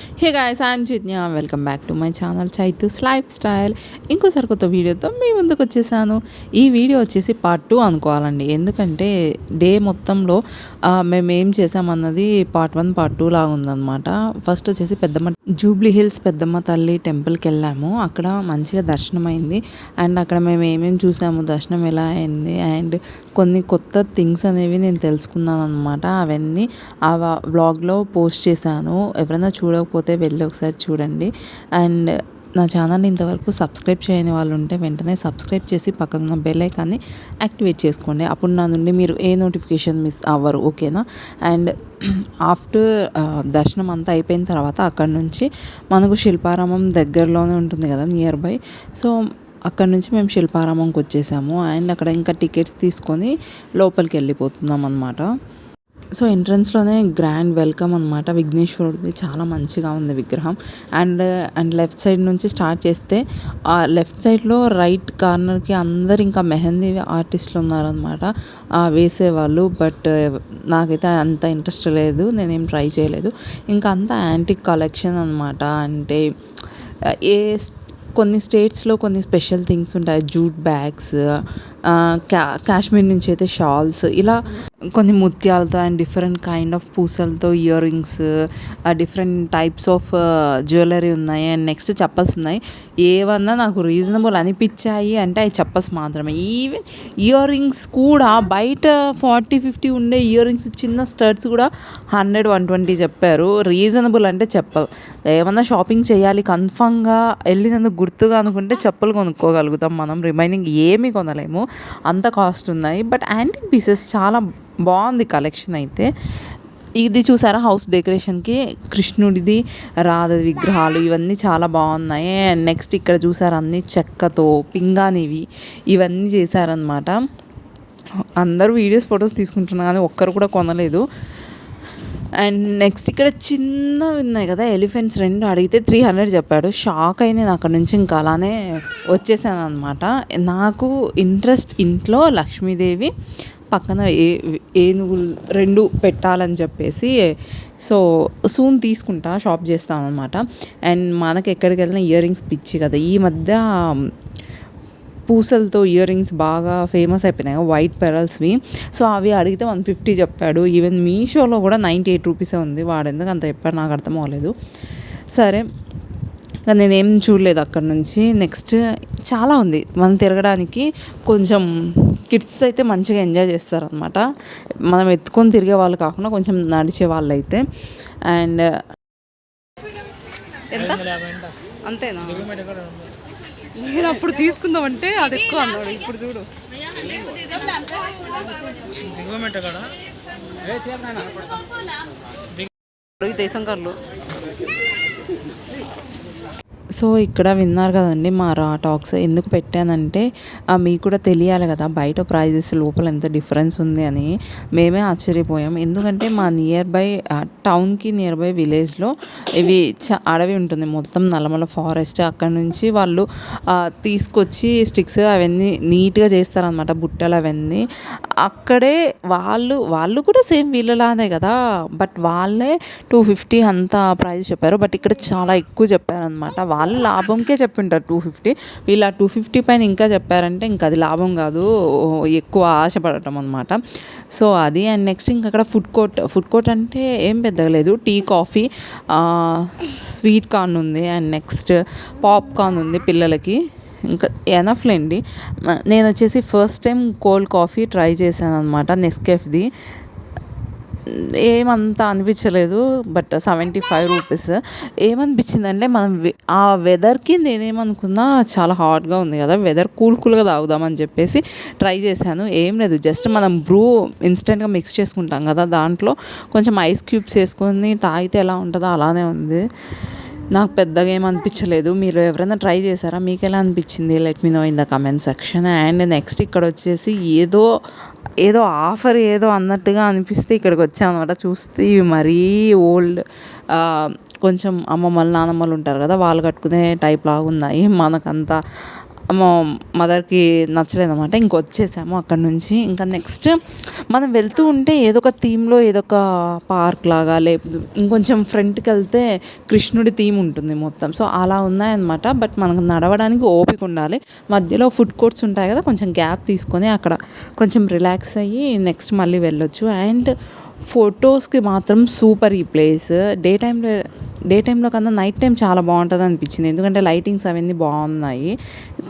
Hey guys, I'm Chaitanya. Welcome back to my channel Chaitu's life style. ఇంకోసారి కొత్త వీడియోతో మీ ముందుకు వచ్చేసాను. ఈ వీడియో వచ్చేసి పార్ట్ 2 అనుకోవాలండి. ఎందుకంటే డే మొత్తంలో మేము ఏం చేసామన్నది పార్ట్ 1 పార్ట్ 2 లాగా ఉందన్నమాట. ఫస్ట్ వచ్చేసి పెద్దమ్మ జూబ్లీ హిల్స్ పెద్దమ్మ తల్లి టెంపుల్కి వెళ్ళాము. అక్కడ మంచిగా దర్శనం అయింది. అండ్ అక్కడ మేము ఏమేమి చూసాము, దర్శనం ఎలా అయింది, అండ్ కొన్ని కొత్త థింగ్స్ అనేవి నేను తెలుసుకున్నాను అనమాట. అవన్నీ ఆ వ్లాగ్లో పోస్ట్ చేశాను. ఎవరైనా చూడకపోతే వెళ్ళి ఒకసారి చూడండి. అండ్ నా ఛానల్ని ఇంతవరకు సబ్స్క్రైబ్ చేయని వాళ్ళు ఉంటే వెంటనే సబ్స్క్రైబ్ చేసి పక్కన బెల్ ఐకాన్ని యాక్టివేట్ చేసుకోండి. అప్పుడు నా నుండి మీరు ఏ నోటిఫికేషన్ మిస్ అవ్వరు, ఓకేనా? అండ్ ఆఫ్టర్ దర్శనం అంతా అయిపోయిన తర్వాత అక్కడ నుంచి మనకు శిల్పారామం దగ్గరలోనే ఉంటుంది కదా, నియర్ బై. సో అక్కడ నుంచి మేము శిల్పారామంకి వచ్చేసాము. అండ్ అక్కడ ఇంకా టికెట్స్ తీసుకొని లోపలికి వెళ్ళిపోతున్నాం అన్నమాట. సో ఎంట్రన్స్లోనే గ్రాండ్ వెల్కమ్ అనమాట. విఘ్నేశ్వరుడిది చాలా మంచిగా ఉంది విగ్రహం. అండ్ లెఫ్ట్ సైడ్ నుంచి స్టార్ట్ చేస్తే ఆ లెఫ్ట్ సైడ్లో రైట్ కార్నర్కి అందరు ఇంకా మెహందీ ఆర్టిస్టులు ఉన్నారనమాట వేసేవాళ్ళు. బట్ నాకైతే అంత ఇంట్రెస్ట్ లేదు, నేనేం ట్రై చేయలేదు. ఇంకా అంతా యాంటిక్ కలెక్షన్ అనమాట. అంటే ఏ కొన్ని స్టేట్స్లో కొన్ని స్పెషల్ థింగ్స్ ఉంటాయి. జూట్ బ్యాగ్స్, కాశ్మీర్ నుంచి అయితే షాల్స్, ఇలా కొన్ని ముత్యాలతో అండ్ డిఫరెంట్ కైండ్ ఆఫ్ పూసలతో earrings, different types of jewellery ఉన్నాయి. అండ్ నెక్స్ట్ చెప్పల్స్ ఉన్నాయి. ఏవన్నా నాకు రీజనబుల్ అనిపించాయి అంటే అవి చెప్పల్స్ మాత్రమే. ఈవెన్ ఇయర్ రింగ్స్ కూడా బయట 40-50 ఉండే ఇయర్ రింగ్స్, చిన్న స్టడ్స్ కూడా 100-120 చెప్పారు. రీజనబుల్ అంటే చెప్పల్. ఏమన్నా షాపింగ్ చేయాలి కన్ఫామ్గా వెళ్ళినందుకు గుర్తుగా అనుకుంటే చెప్పులు కొనుక్కోగలుగుతాం మనం. రిమైనింగ్ ఏమీ కొనలేము, అంత కాస్ట్ ఉన్నాయి. బట్ యాంటిక్ పీసెస్ చాలా బాగుంది కలెక్షన్ అయితే. ఇది చూసారా, హౌస్ డెకరేషన్కి కృష్ణుడిది, రాధ విగ్రహాలు ఇవన్నీ చాలా బాగున్నాయి. అండ్ నెక్స్ట్ ఇక్కడ చూసారా అన్నీ చెక్కతో పింగానివి ఇవన్నీ చేశారనమాట. అందరూ వీడియోస్ ఫొటోస్ తీసుకుంటున్నారు కానీ ఒక్కరు కూడా కొనలేదు. అండ్ నెక్స్ట్ ఇక్కడ చిన్నవి ఉన్నాయి కదా ఎలిఫెంట్స్, 2 అడిగితే 300 చెప్పాడు. షాక్ అయి నేను అక్కడ నుంచి ఇంకా అలానే వచ్చేసాను అనమాట. నాకు ఇంట్రెస్ట్ ఇంట్లో లక్ష్మీదేవి పక్కన ఏనుగులు 2 పెట్టాలని చెప్పేసి, సో సూన్ తీసుకుంటా, షాప్ చేస్తాను అనమాట. అండ్ మనకి ఎక్కడికి వెళ్ళినా ఇయర్ రింగ్స్ పిచ్చి కదా. ఈ మధ్య పూసలతో ఇయర్ రింగ్స్ బాగా ఫేమస్ అయిపోయినాయి, వైట్ పెరల్స్వి. సో అవి అడిగితే 150 చెప్పాడు. ఈవెన్ మీషోలో కూడా 98 రూపీసే ఉంది. వాడు ఎందుకు అంత చెప్పాడు నాకు అర్థం అవ్వలేదు. సరే, నేనేం చూడలేదు అక్కడ నుంచి. నెక్స్ట్ చాలా ఉంది మనం తిరగడానికి. కొంచెం కిడ్స్ అయితే మంచిగా ఎంజాయ్ చేస్తారనమాట. మనం ఎత్తుకొని తిరిగే వాళ్ళు కాకుండా కొంచెం నడిచే వాళ్ళు అయితే. అండ్ ఎంత అంతేనా? నేను అప్పుడు తీసుకుందామంటే అది ఎక్కువ అన్నాడు. ఇప్పుడు చూడు, దేశం కార్లు. సో ఇక్కడ విన్నారు కదండి మా రా టాక్స్. ఎందుకు పెట్టానంటే మీకు కూడా తెలియాలి కదా బయట ప్రైజెస్ లోపల ఎంత డిఫరెన్స్ ఉంది అని. మేమే ఆశ్చర్యపోయాం. ఎందుకంటే మా నియర్ బై టౌన్కి నియర్ బై విలేజ్లో ఇవి అడవి ఉంటుంది మొత్తం, నల్లమల ఫారెస్ట్. అక్కడ నుంచి వాళ్ళు తీసుకొచ్చి స్టిక్స్ అవన్నీ నీట్గా చేస్తారనమాట, బుట్టలు అవన్నీ. అక్కడే వాళ్ళు కూడా సేమ్ వీళ్ళలానే కదా, బట్ వాళ్ళే 250 అంత ప్రైస్ చెప్పారు. బట్ ఇక్కడ చాలా ఎక్కువ చెప్పారనమాట. వాళ్ళు లాభంకే చెప్పింటారు 250, వీళ్ళు 250 పైన ఇంకా చెప్పారంటే ఇంకా అది లాభం కాదు, ఎక్కువ ఆశపడటం అనమాట. సో అది. అండ్ నెక్స్ట్ ఇంకా అక్కడ ఫుడ్ కోర్ట్ అంటే ఏం పెద్దగా లేదు. టీ, కాఫీ, స్వీట్ కార్న్ ఉంది. అండ్ నెక్స్ట్ పాప్కార్న్ ఉంది పిల్లలకి. ఇంకా ఎనఫ్లేండి. నేను వచ్చేసి first time cold coffee try చేశాను అనమాట, నెస్కేఫ్ది. ఏమంతా అనిపించలేదు, బట్ 75 రూపీస్. ఏమనిపించిందంటే మనం ఆ వెదర్కి నేనేమనుకున్నా చాలా హాట్గా ఉంది కదా, వెదర్ కూల్గా తాగుదామని చెప్పేసి ట్రై చేశాను. ఏం లేదు, జస్ట్ మనం బ్రూ ఇన్స్టెంట్గా మిక్స్ చేసుకుంటాం కదా, దాంట్లో కొంచెం ఐస్ క్యూబ్స్ వేసుకొని తాగితే ఎలా ఉంటుందో అలానే ఉంది. నాకు పెద్దగా ఏమనిపించలేదు. మీరు ఎవరైనా ట్రై చేశారా? మీకు ఎలా అనిపించింది? Let me know in the comment section. And next ఇక్కడ వచ్చేసి ఏదో ఆఫర్ ఏదో అన్నట్టుగా అనిపిస్తే ఇక్కడికి వచ్చాం అనమాట. చూస్తే ఇవి మరీ ఓల్డ్, కొంచెం అమ్మమ్మలు నానమ్మలు ఉంటారు కదా, వాళ్ళు కట్టుకునే టైప్ లాగా ఉన్నాయి. మనకంతా మా మదర్కి నచ్చలేదన్నమాట. ఇంకొచ్చేసాము అక్కడి నుంచి. ఇంకా నెక్స్ట్ మనం వెళ్తూ ఉంటే ఏదో ఒక థీమ్లో ఏదో ఒక పార్క్ లాగా లేకపోతే ఇంకొంచెం ఫ్రంట్కి వెళ్తే కృష్ణుడి థీమ్ ఉంటుంది మొత్తం. సో అలా ఉన్నాయన్నమాట. బట్ మనకు నడవడానికి ఓపిక ఉండాలి. మధ్యలో ఫుడ్ కోర్ట్స్ ఉంటాయి కదా, కొంచెం గ్యాప్ తీసుకొని అక్కడ కొంచెం రిలాక్స్ అయ్యి నెక్స్ట్ మళ్ళీ వెళ్ళొచ్చు. అండ్ ఫొటోస్కి మాత్రం సూపర్ ఈ ప్లేస్. డే టైంలో కన్నా నైట్ టైం చాలా బాగుంటుంది అనిపించింది. ఎందుకంటే లైటింగ్స్ అవన్నీ బాగున్నాయి.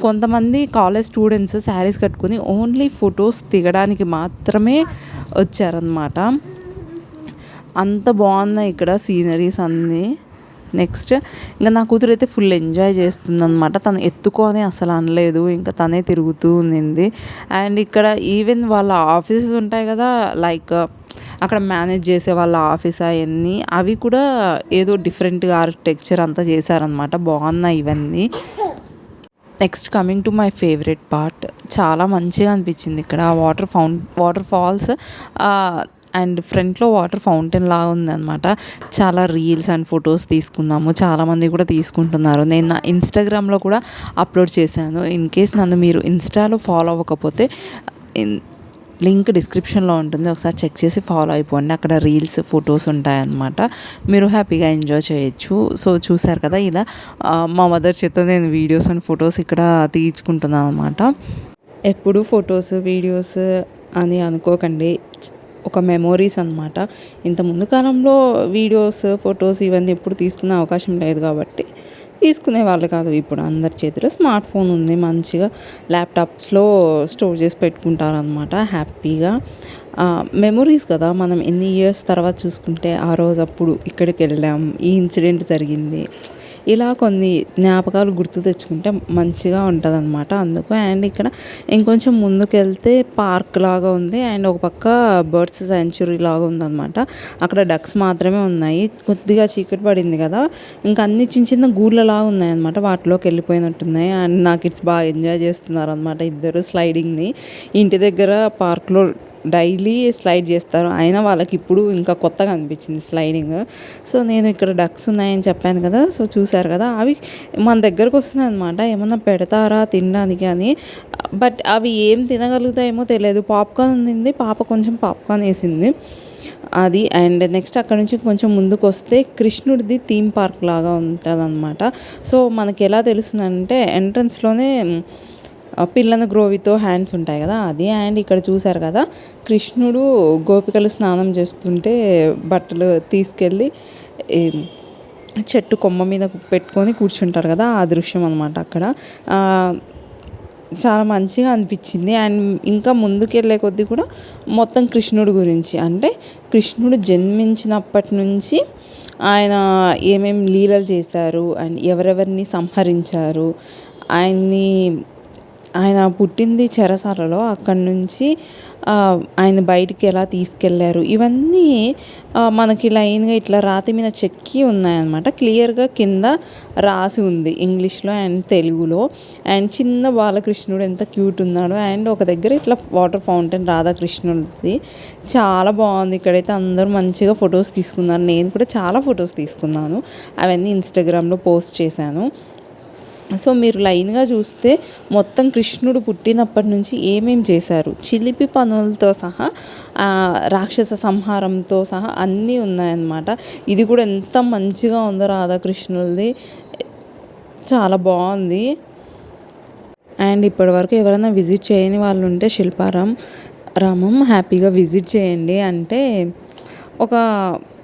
కొంతమంది కాలేజ్ స్టూడెంట్స్ శారీస్ కట్టుకుని ఓన్లీ ఫొటోస్ దిగడానికి మాత్రమే వచ్చారనమాట. అంత బాగున్నాయి ఇక్కడ సీనరీస్ అన్నీ. నెక్స్ట్ ఇంకా నా కూతురు అయితే ఫుల్ ఎంజాయ్ చేస్తుందన్నమాట. తను ఎత్తుకొని అసలు అనలేదు, ఇంకా తనే తిరుగుతూ ఉన్నింది. అండ్ ఇక్కడ ఈవెన్ వాళ్ళ ఆఫీసెస్ ఉంటాయి కదా, లైక్ అక్కడ మేనేజ్ చేసే వాళ్ళ ఆఫీస్ అవన్నీ, అవి కూడా ఏదో డిఫరెంట్గా ఆర్కిటెక్చర్ అంతా చేశారనమాట. బాగున్నాయి ఇవన్నీ. Next coming to my favourite part, చాలా మంచిగా అనిపించింది ఇక్కడ వాటర్ ఫాల్స్ అండ్ ఫ్రంట్లో వాటర్ ఫౌంటైన్ లాగా ఉందన్నమాట. చాలా రీల్స్ అండ్ ఫొటోస్ తీసుకున్నాము. చాలామంది కూడా తీసుకుంటున్నారు. నేను నా ఇన్స్టాగ్రామ్లో కూడా అప్లోడ్ చేశాను. ఇన్ కేస్ నన్ను మీరు ఇన్స్టాలో ఫాలో అవ్వకపోతే లింక్ డిస్క్రిప్షన్లో ఉంటుంది, ఒకసారి చెక్ చేసి ఫాలో అయిపోండి. అక్కడ రీల్స్ ఫొటోస్ ఉంటాయన్నమాట. మీరు హ్యాపీగా ఎంజాయ్ చేయొచ్చు. సో చూసారు కదా, ఇలా మా మదర్ చేత నేను వీడియోస్ అండ్ ఫొటోస్ ఇక్కడ తీయించుకుంటున్నాను అనమాట. ఎప్పుడు ఫొటోస్ వీడియోస్ అని అనుకోకండి, ఒక మెమోరీస్ అనమాట. ఇంత ముందు కాలంలో వీడియోస్ ఫొటోస్ ఇవన్నీ ఎప్పుడు తీసుకునే అవకాశం లేదు కాబట్టి తీసుకునే వాళ్ళు కాదు. ఇప్పుడు అందరి చేతిలో స్మార్ట్ ఫోన్ ఉంది. మంచిగా ల్యాప్టాప్స్లో స్టోర్ చేసి పెట్టుకుంటారనమాట హ్యాపీగా. మెమొరీస్ కదా, మనం ఎన్ని ఇయర్స్ తర్వాత చూసుకుంటే ఆ రోజు అప్పుడు ఇక్కడికి వెళ్ళాం, ఈ ఇన్సిడెంట్ జరిగింది, ఇలా కొన్ని జ్ఞాపకాలు గుర్తు తెచ్చుకుంటే మంచిగా ఉంటుంది అనమాట. అందుకు. అండ్ ఇక్కడ ఇంకొంచెం ముందుకు వెళ్తే పార్క్ లాగా ఉంది. అండ్ ఒక పక్క బర్డ్స్ సెంచురీ లాగా ఉందన్నమాట. అక్కడ డక్స్ మాత్రమే ఉన్నాయి. కొద్దిగా చీకటి పడింది కదా, ఇంకా అన్ని చిన్న చిన్న గూళ్ళలాగా ఉన్నాయన్నమాట. వాటిలోకి వెళ్ళిపోయినట్టున్నాయి. అండ్ నా కిడ్స్ బాగా ఎంజాయ్ చేస్తున్నారు అనమాట ఇద్దరు స్లైడింగ్ని. ఇంటి దగ్గర పార్క్లో డైలీ స్లైడ్ చేస్తారు, అయినా వాళ్ళకి ఇప్పుడు ఇంకా కొత్తగా అనిపించింది స్లైడింగ్. సో నేను ఇక్కడ డక్స్ ఉన్నాయని చెప్పాను కదా, సో చూశారు కదా, అవి మన దగ్గరకు వస్తున్నాయి అనమాట. ఏమన్నా పెడతారా తినడానికి అని, బట్ అవి ఏం తినగలుగుతాయేమో తెలియదు. పాప్కార్న్ తింది పాప, కొంచెం పాప్కార్న్ వేసింది అది. అండ్ నెక్స్ట్ అక్కడ నుంచి కొంచెం ముందుకు వస్తే కృష్ణుడిది థీమ్ పార్క్ లాగా ఉంటుంది అనమాట. సో మనకి ఎలా తెలుస్తుందంటే ఎంట్రన్స్లోనే పిల్లల గ్రోవితో హ్యాండ్స్ ఉంటాయి కదా అది. అండ్ ఇక్కడ చూసారు కదా, కృష్ణుడు గోపికలు స్నానం చేస్తుంటే బట్టలు తీసుకెళ్ళి చెట్టు కొమ్మ మీద పెట్టుకొని కూర్చుంటారు కదా, ఆ దృశ్యం అనమాట అక్కడ. చాలా మంచిగా అనిపించింది. అండ్ ఇంకా ముందుకెళ్ళే కొద్దీ కూడా మొత్తం కృష్ణుడి గురించి, అంటే కృష్ణుడు జన్మించినప్పటి నుంచి ఆయన ఏమేమి లీలలు చేశారు అండ్ ఎవరెవరిని సంహరించారు, ఆయన పుట్టింది చెరసాలలో, అక్కడి నుంచి ఆయన బయటికి ఎలా తీసుకెళ్లారు, ఇవన్నీ మనకి లైన్గా ఇట్లా రాతి మీద చెక్కి ఉన్నాయన్నమాట. క్లియర్గా కింద రాసి ఉంది ఇంగ్లీష్లో అండ్ తెలుగులో. అండ్ చిన్న బాలకృష్ణుడు ఎంత క్యూట్ ఉన్నాడు. అండ్ ఒక దగ్గర ఇట్లా వాటర్ ఫౌంటైన్ రాధాకృష్ణుడిది చాలా బాగుంది. ఇక్కడైతే అందరూ మంచిగా ఫొటోస్ తీసుకున్నారు. నేను కూడా చాలా ఫొటోస్ తీసుకున్నాను, అవన్నీ ఇన్స్టాగ్రామ్లో పోస్ట్ చేశాను. సో మీరు లైన్గా చూస్తే మొత్తం కృష్ణుడు పుట్టినప్పటి నుంచి ఏమేం చేశారు, చిలిపి పనులతో సహా రాక్షస సంహారంతో సహా అన్నీ ఉన్నాయన్నమాట. ఇది కూడా ఎంత మంచిగా ఉందో రాధాకృష్ణులది, చాలా బాగుంది. అండ్ ఇప్పటివరకు ఎవరైనా విజిట్ చేయని వాళ్ళు ఉంటే శిల్పారామం హ్యాపీగా విజిట్ చేయండి. అంటే ఒక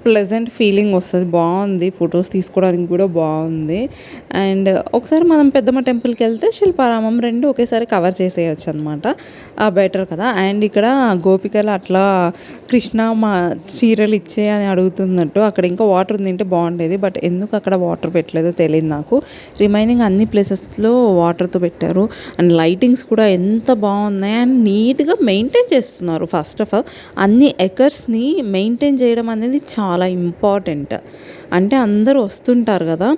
ప్లెజెంట్ ఫీలింగ్ వస్తుంది. బాగుంది, ఫొటోస్ తీసుకోవడానికి కూడా బాగుంది. అండ్ ఒకసారి మనం పెద్దమ్మ టెంపుల్కి వెళ్తే శిల్పారామం రెండు ఒకేసారి కవర్ చేసేయచ్చు అనమాట, బెటర్ కదా. అండ్ ఇక్కడ గోపికలు అట్లా కృష్ణ మా చీరలు ఇచ్చే అని అడుగుతున్నట్టు అక్కడ ఇంకా వాటర్ ఉందంటే బాగుండేది, బట్ ఎందుకు అక్కడ వాటర్ పెట్టలేదో తెలియదు నాకు. రిమైనింగ్ అన్ని ప్లేసెస్లో వాటర్తో పెట్టారు. అండ్ లైటింగ్స్ కూడా ఎంత బాగున్నాయి అండ్ నీట్గా మెయింటైన్ చేస్తున్నారు. ఫస్ట్ ఆఫ్ ఆల్ అన్ని ఎకర్స్ని మెయింటైన్ చేయడం అనేది చాలా ఇంపార్టెంట్. అంటే అందరూ వస్తుంటారు కదా,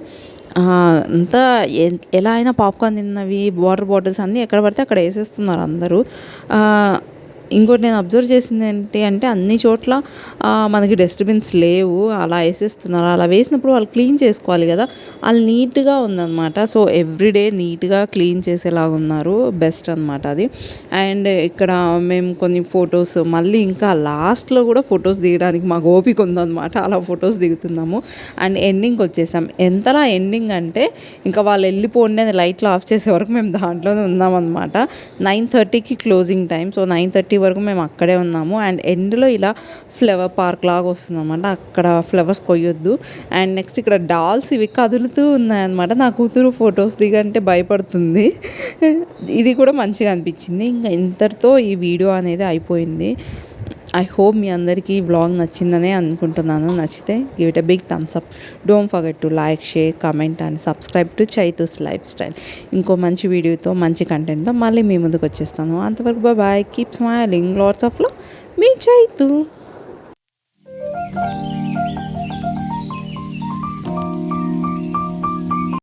అంతా ఎలా అయినా పాప్కార్న్ తిన్నవి వాటర్ బాటిల్స్ అన్నీ ఎక్కడ పడితే అక్కడ వేసేస్తున్నారు అందరూ. ఇంకోటి నేను అబ్జర్వ్ చేసింది ఏంటి అంటే అన్ని చోట్ల మనకి డస్ట్బిన్స్ లేవు, అలా వేసేస్తున్నారు. అలా వేసినప్పుడు వాళ్ళు క్లీన్ చేసుకోవాలి కదా, వాళ్ళు నీట్గా ఉందన్నమాట. సో ఎవ్రీడే నీట్గా క్లీన్ చేసేలాగా ఉన్నారు, బెస్ట్ అనమాట అది. అండ్ ఇక్కడ మేము కొన్ని ఫొటోస్ మళ్ళీ ఇంకా లాస్ట్లో కూడా ఫొటోస్ దిగడానికి మాకు ఓపిక ఉందన్నమాట, అలా ఫొటోస్ దిగుతున్నాము. అండ్ ఎండింగ్కి వచ్చేసాం. ఎంతలా ఎండింగ్ అంటే ఇంకా వాళ్ళు వెళ్ళిపోండి అని లైట్లు ఆఫ్ చేసే వరకు మేము దాంట్లోనే ఉన్నామన్నమాట. 9:30కి క్లోజింగ్ టైం. సో 9:30 వరకు మేము అక్కడే ఉన్నాము. అండ్ ఎండ్లో ఇలా ఫ్లవర్ పార్క్ లాగా వస్తుందన్నమాట, అక్కడ ఫ్లవర్స్ కొయ్యొద్దు. అండ్ నెక్స్ట్ ఇక్కడ డాల్స్ ఇవి కదులుతూ ఉన్నాయన్నమాట. నా కూతురు ఫొటోస్ దిగంటే భయపడుతుంది. ఇది కూడా మంచిగా అనిపించింది. ఇంకా ఇంతటితో ఈ వీడియో అనేది అయిపోయింది. ఐ హోప్ మీ అందరికీ ఈ వ్లాగ్ నచ్చిందనే అనుకుంటున్నాను. నచ్చితే give it a big thumbs up. Don't forget to like, share, comment and subscribe to Chaitu's life style. ఇంకో మంచి వీడియోతో మంచి కంటెంట్తో మళ్ళీ మీ ముందుకు వచ్చేస్తాను. అంతవరకు bye, keep smiling, lots of love, మీ చైతు.